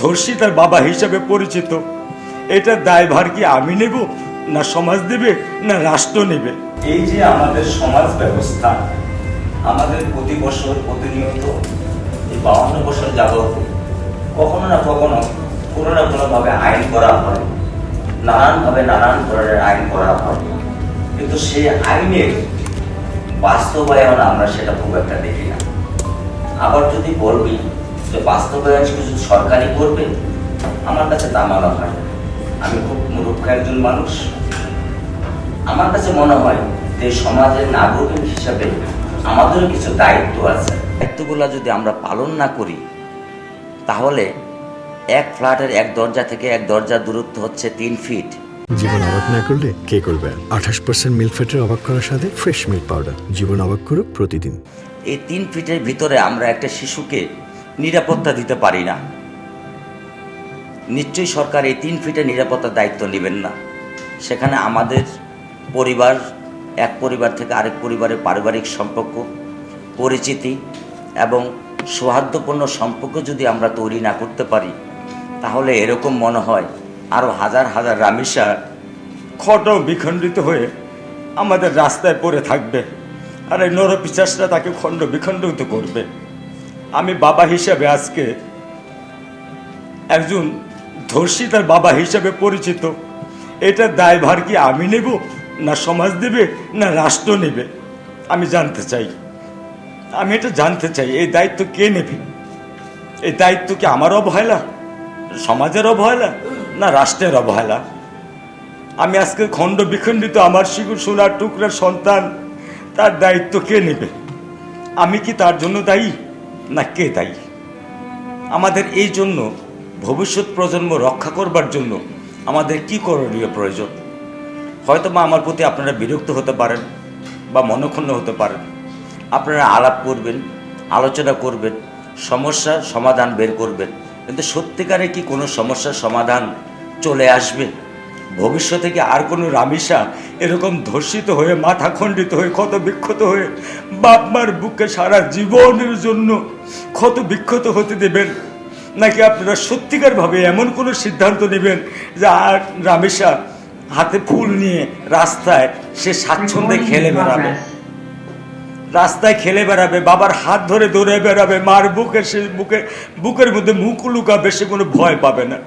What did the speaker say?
ধর্ষিতার বাবা হিসাবে পরিচিত, এটা দায়ভার কি আমি নেব, না সমাজ দেবে, না রাষ্ট্র নেবে? এই যে আমাদের সমাজ ব্যবস্থা, আমাদের প্রতি বছর প্রতিনিয়ত এই 52 বছর যাবত কখনো না কখনো কোনো না কোনোভাবে আইন করা হয়, নানানভাবে নানান ধরনের আইন করা হয়, কিন্তু সেই আইনের বাস্তবায়ন আমরা সেটা খুব একটা দেখি না। আবার যদি বলবি যে বাস্তবায়ন কিছু সরকারি করবে, আমার কাছে তা মনে হয় না। আমি খুব মূর্খ একজন মানুষ, আমার কাছে মনে হয় যে সমাজের নাগরিক হিসাবে আমাদেরও কিছু দায়িত্ব আছে। দায়িত্বগুলো যদি আমরা পালন না করি, তাহলে এক ফ্ল্যাটের এক দরজা থেকে এক দরজার দূরত্ব হচ্ছে 3 ফিট। জীবন অবাক না করলে কে করবে? 28% মিল্ক ফ্যাটের অবাক করার সাথে ফ্রেশ মিল্ক পাউডার। জীবন অবাক করুক প্রতিদিন। এই 3 ফিটের ভিতরে আমরা একটা শিশুকে নিরাপত্তা দিতে পারি না। নিশ্চয়ই সরকার এই 3 ফিটের নিরাপত্তার দায়িত্ব নেবেন না। সেখানে আমাদের পরিবার, এক পরিবার থেকে আরেক পরিবারের পারিবারিক সম্পর্ক, পরিচিতি এবং সৌহার্দ্যপূর্ণ সম্পর্ক যদি আমরা তৈরি না করতে পারি, তাহলে এরকম মনে হয় আরও হাজার হাজার রামিসা খট বিখণ্ডিত হয়ে আমাদের রাস্তায় পড়ে থাকবে, আর এই নরপিশাচরা তাকে খণ্ড বিখণ্ডিত করবে। আমি বাবা হিসাবে আজকে একজন ধর্ষিতার বাবা হিসাবে পরিচিত, এটা দায়ভার কি আমি নেব, না সমাজ দেবে, না রাষ্ট্র নেবে? আমি জানতে চাই, আমি এটা জানতে চাই, এই দায়িত্ব কে নেবে? এই দায়িত্ব কি আমার অবহেলা, সমাজের অবহেলা, না রাষ্ট্রের অবহেলা? আমি আজকে খণ্ড বিখণ্ডিত আমার সোনার টুকরার সন্তান, তার দায়িত্ব কে নেবে? আমি কি তার জন্য দায়ী, না কে দায়ী? আমাদের এই জন্য ভবিষ্যৎ প্রজন্ম রক্ষা করবার জন্য আমাদের কি করণীয় প্রয়োজন? হয়তো বা আমার প্রতি আপনারা বিরক্ত হতে পারেন বা মনক্ষুণ্ণ হতে পারেন। আপনারা আলাপ করবেন, আলোচনা করবেন, সমস্যার সমাধান বের করবেন, কিন্তু সত্যিকারে কি কোনো সমস্যার সমাধান চলে আসবে? ভবিষ্যতে কি আর কোনো রামিসা এরকম ধর্ষিত হয়ে, মাথা খণ্ডিত হয়ে, ক্ষত বিক্ষত হয়ে বাপ মার বুকে সারা জীবনের জন্য ক্ষত বিক্ষত হতে দেবেন? নাকি আপনারা সত্যিকারভাবে এমন কোনো সিদ্ধান্ত নেবেন যে আর রামেশা হাতে ফুল নিয়ে রাস্তায় সে স্বাচ্ছন্দ্যে খেলে বেড়াবে, রাস্তায় খেলে বেড়াবে, বাবার হাত ধরে দৌড়ে বেড়াবে, মার বুকে সে বুকের মধ্যে মুখ লুকাবে, সে কোনো ভয় পাবে না?